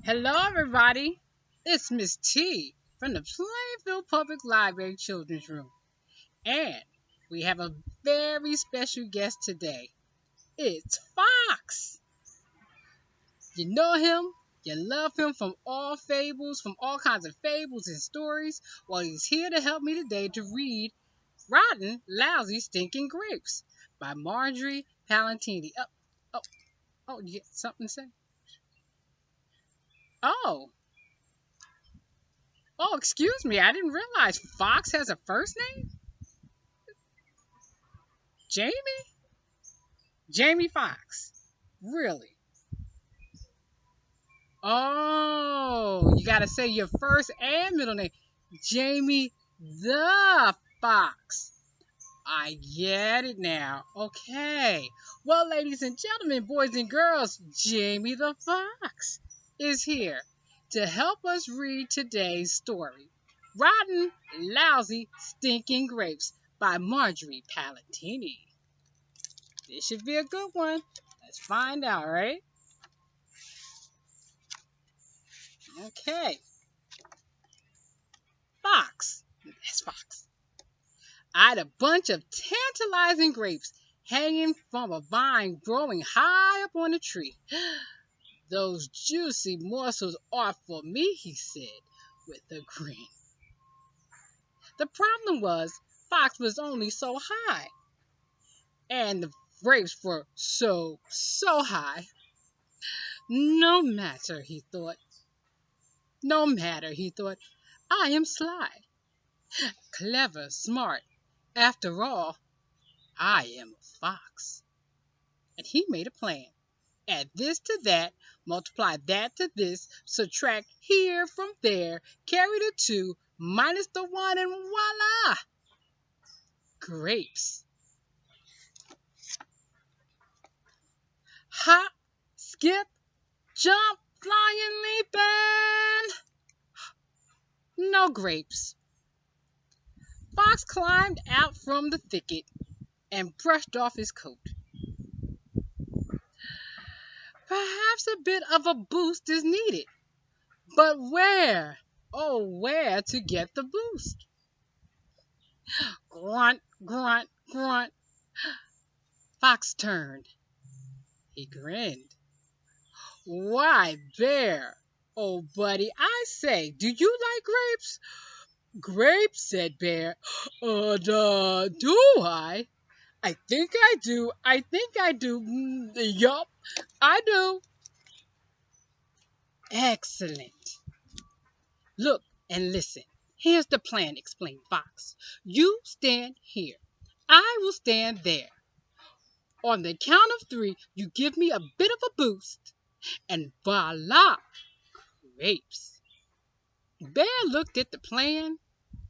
Hello, everybody. It's Miss T from the Plainfield Public Library Children's Room. And we have a very special guest today. It's Fox. You know him, you love him from all kinds of fables and stories. Well, he's here to help me today to read Rotten, Lousy Stinking Grapes by Margie Palatini. Oh, you got something to say? Oh, excuse me. I didn't realize Fox has a first name? Jamie? Jamie Foxx. Really? Oh, you gotta say your first and middle name. Jamie the Fox. I get it now. Okay. Well, ladies and gentlemen, boys and girls, Jamie the Fox is here to help us read today's story. Rotten, Lousy, Stinking Grapes by Margie Palatini. This should be a good one. Let's find out, right? Okay. Fox. That's Fox. I had a bunch of tantalizing grapes hanging from a vine growing high up on a tree. Those juicy morsels are for me, he said with a grin. The problem was, Fox was only so high, and the grapes were so high. No matter, he thought. No matter, he thought. I am sly, clever, smart. After all, I am a fox. And he made a plan. Add this to that, multiply that to this, subtract here from there, carry the 2, minus the 1, and voila! Grapes. Hop, skip, jump, flying, leaping. No grapes. Fox climbed out from the thicket and brushed off his coat. Perhaps a bit of a boost is needed. But where? Oh, where to get the boost? Grunt, grunt, grunt. Fox turned. He grinned. Why, Bear, oh, buddy, I say, do you like grapes? Grapes, said Bear. Do I? I think I do. I think I do. Yup, I do. Excellent. Look and listen. Here's the plan, explained Fox. You stand here. I will stand there. On the count of 3, you give me a bit of a boost, and voila, grapes. Bear looked at the plan.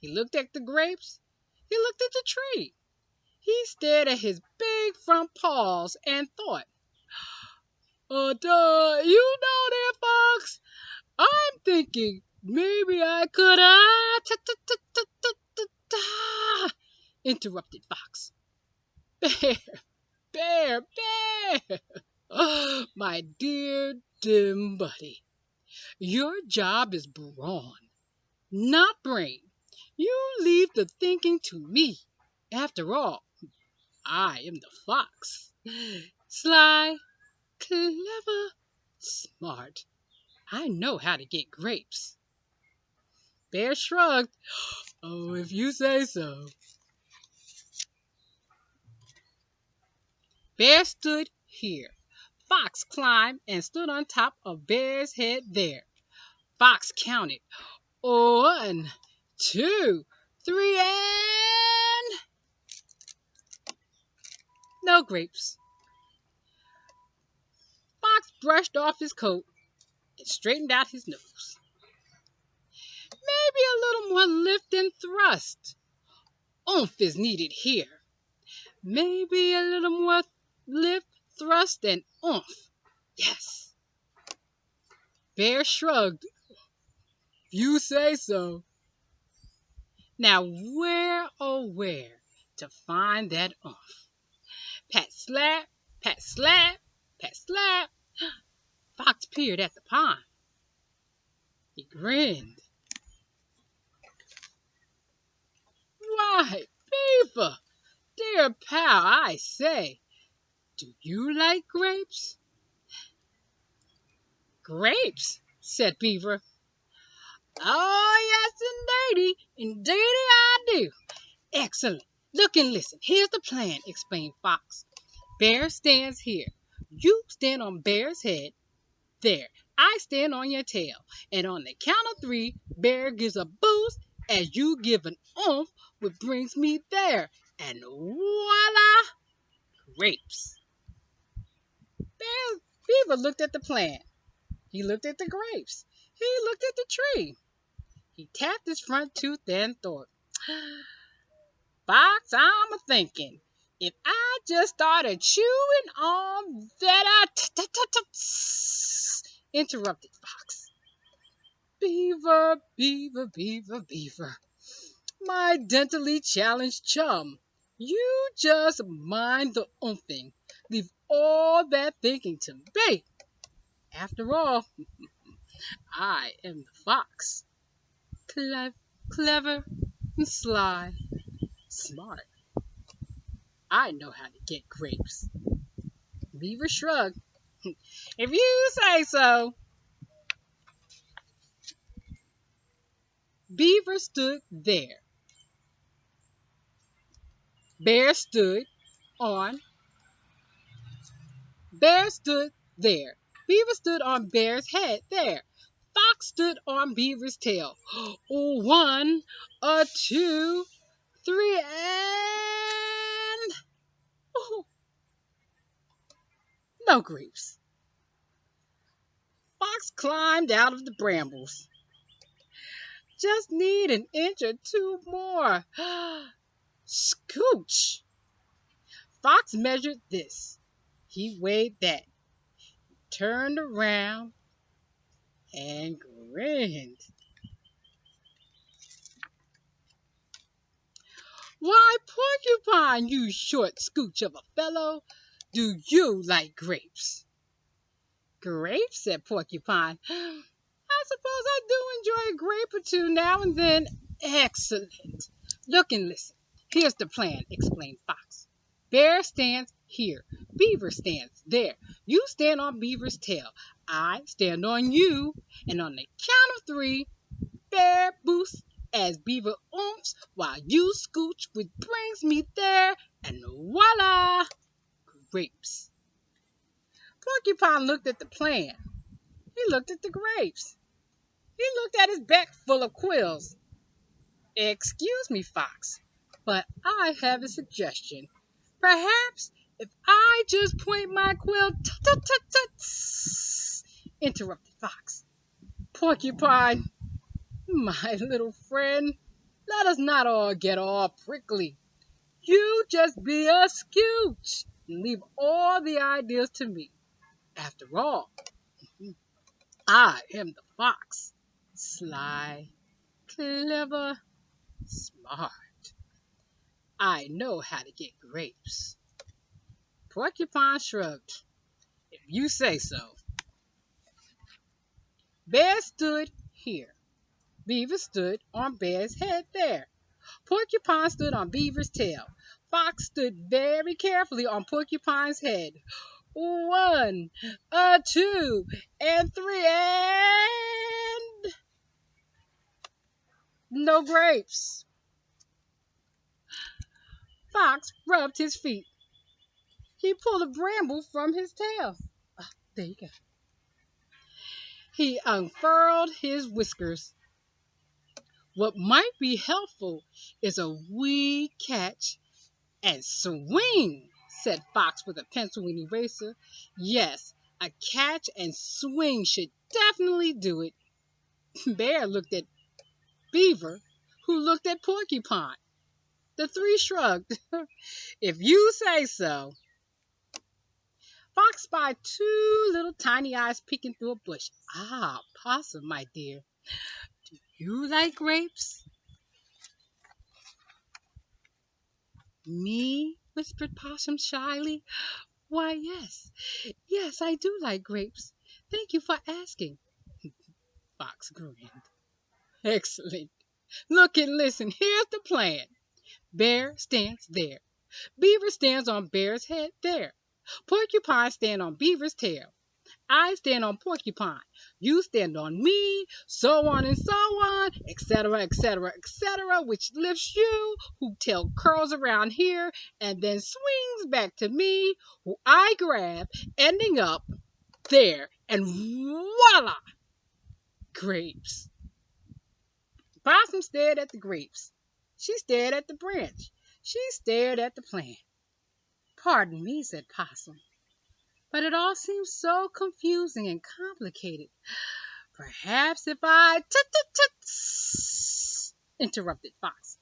He looked at the grapes. He looked at the tree. He stared at his big front paws and thought, you know there, Fox. I'm thinking maybe I could, interrupted Fox. Bear, Bear, Bear! My dear dim buddy, your job is brawn, not brain. You leave the thinking to me. After all, I am the fox. Sly, clever, smart. I know how to get grapes. Bear shrugged. Oh, if you say so. Bear stood here. Fox climbed and stood on top of Bear's head there. Fox counted. 1, 2, 3, and no grapes. Fox brushed off his coat and straightened out his nose. Maybe a little more lift and thrust. Oomph is needed here. Maybe a little more lift, thrust, and oomph. Yes. Bear shrugged. You say so. Now where, oh where, to find that oomph? Pat slap, pat slap, pat slap. Fox peered at the pond. He grinned. Why, Beaver, dear pal, I say, do you like grapes? Grapes, said Beaver. Oh, yes, indeedy. Indeedy I do. Excellent. Look and listen. Here's the plan, explained Fox. Bear stands here. You stand on Bear's head. There. I stand on your tail. And on the count of three, Bear gives a boost as you give an oomph, which brings me there. And voila! Grapes. Bear Beaver looked at the plan. He looked at the grapes. He looked at the tree. He tapped his front tooth and thought, Fox, I'm a thinking. If I just started chewing on that, interrupted Fox. Beaver, Beaver, Beaver, Beaver, my dentally challenged chum. You just mind the umphing. Leave all that thinking to me. After all, I am the fox. Clever and sly, smart. I know how to get grapes. Beaver shrugged. If you say so. Beaver stood there. Bear stood on. Bear stood there. Beaver stood on Bear's head there. Fox stood on Beaver's tail. One, two, three, and oh, no grapes. Fox climbed out of the brambles. Just need an inch or two more. Scooch! Fox measured this. He weighed that, turned around, and grinned. Why, Porcupine, you short scooch of a fellow, do you like grapes? Grapes, said Porcupine. I suppose I do enjoy a grape or two now and then. Excellent. Look and listen. Here's the plan, explained Fox. Bear stands here. Beaver stands there. You stand on Beaver's tail. I stand on you. And on the count of three, Bear boosts as Beaver oomps while you scooch, which brings me there. And voila! Grapes. Porcupine looked at the plan. He looked at the grapes. He looked at his back full of quills. Excuse me, Fox, but I have a suggestion. Perhaps if I just point my quill, interrupted Fox. Porcupine, my little friend, let us not all get all prickly. You just be a scooch and leave all the ideas to me. After all, I am the fox, sly, clever, smart. I know how to get grapes. Porcupine shrugged. If you say so. Bear stood here. Beaver stood on Bear's head there. Porcupine stood on Beaver's tail. Fox stood very carefully on Porcupine's head. One, two, and three, and no grapes. Fox rubbed his feet. He pulled a bramble from his tail. There you go. He unfurled his whiskers. What might be helpful is a wee catch and swing, said Fox with a pencil and eraser. Yes, a catch and swing should definitely do it. Bear looked at Beaver, who looked at Porcupine. The three shrugged. If you say so. Fox spied two little tiny eyes peeking through a bush. Ah, Possum, my dear, do you like grapes? Me? Whispered Possum shyly. Why, yes. Yes, I do like grapes. Thank you for asking. Fox grinned. Excellent. Look and listen. Here's the plan. Bear stands there. Beaver stands on Bear's head there. Porcupine stands on Beaver's tail. I stand on Porcupine. You stand on me, so on and so on, etc., etc., etc., which lifts you, who tail curls around here, and then swings back to me, who I grab, ending up there, and voila! Grapes. Possum stared at the grapes. She stared at the branch. She stared at the plant. Pardon me, said Possum, but it all seems so confusing and complicated. Perhaps if I interrupted Fox.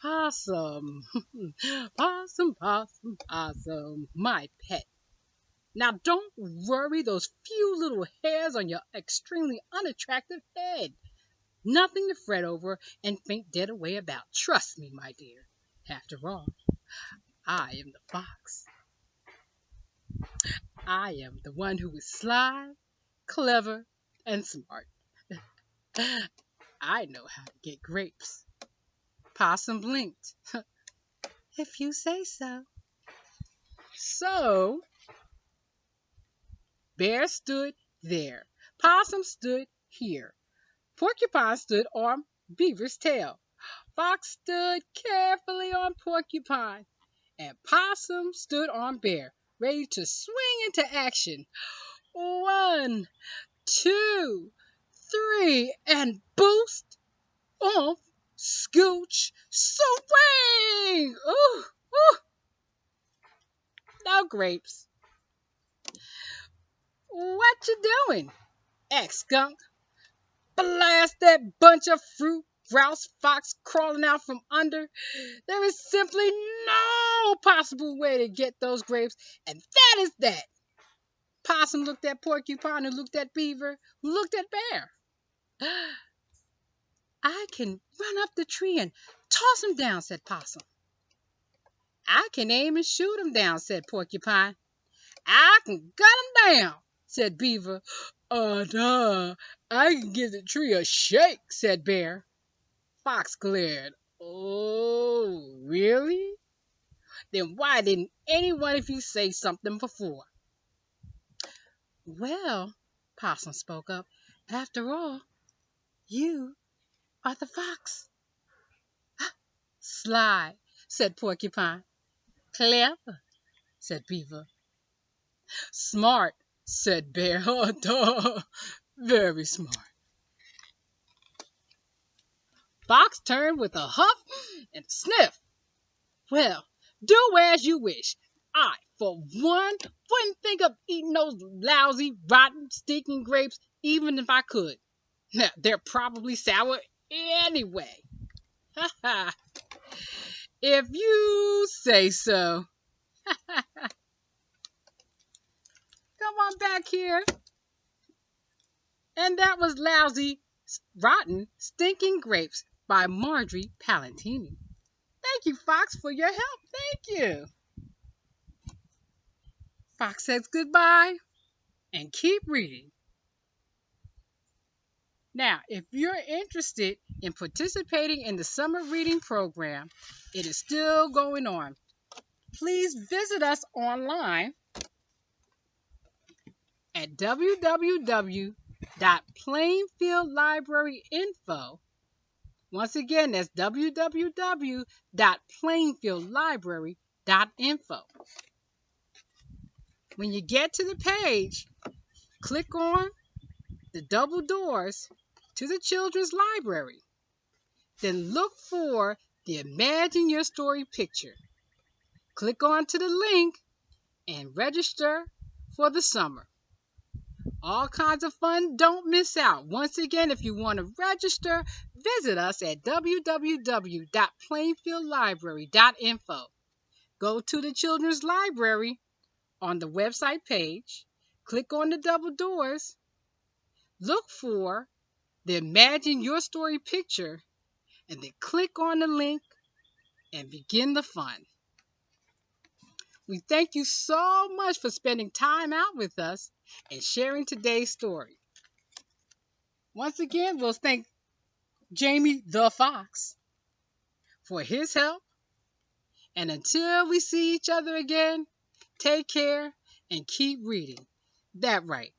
Possum, possum, possum, possum, my pet. Now don't worry those few little hairs on your extremely unattractive head. Nothing to fret over and faint dead away about. Trust me, my dear. After all, I am the fox. I am the one who is sly, clever, and smart. I know how to get grapes. Possum blinked. If you say so. So, Bear stood there. Possum stood here. Porcupine stood on Beaver's tail. Fox stood carefully on Porcupine. And Possum stood on Bear, ready to swing into action. 1, 2, 3, and boost, oomph, scooch, swing! Ooh, ooh. Now, Grapes, what you doing? Asked Skunk. Blast that bunch of fruit, grouse Fox crawling out from under. There is simply no possible way to get those grapes, and that is that. Possum looked at Porcupine, who looked at Beaver, who looked at Bear. I can run up the tree and toss him down, said Possum. I can aim and shoot him down, said Porcupine. I can gut him down, said Beaver. Duh, I can give the tree a shake, said Bear. Fox glared. Oh, really? Then why didn't any one of you say something before? Well, Possum spoke up, after all, you are the fox. Sly, said Porcupine. Clever, said Beaver. Smart, said Bear. Oh, duh, very smart. Fox turned with a huff and sniff. Well, do as you wish. I, for one, wouldn't think of eating those lousy, rotten, stinking grapes, even if I could. Now, they're probably sour anyway. Ha ha. If you say so. Come on back here. And that was Lousy, Rotten, Stinking Grapes by Margie Palatini. Thank you, Fox, for your help. Thank you. Fox says goodbye and keep reading. Now, if you're interested in participating in the summer reading program, it is still going on. Please visit us online at www.plainfieldlibraryinfo. Once again, that's www.plainfieldlibrary.info. When you get to the page, click on the double doors to the children's library. Then look for the Imagine Your Story picture. Click on to the link and register for the summer. All kinds of fun, don't miss out. Once again, if you want to register, visit us at www.plainfieldlibrary.info. Go to the children's library on the website page, click on the double doors, look for the Imagine Your Story picture, and then click on the link and begin the fun. We thank you so much for spending time out with us and sharing today's story. Once again, we'll thank Jamie the Fox for his help. And until we see each other again, take care and keep reading. That right.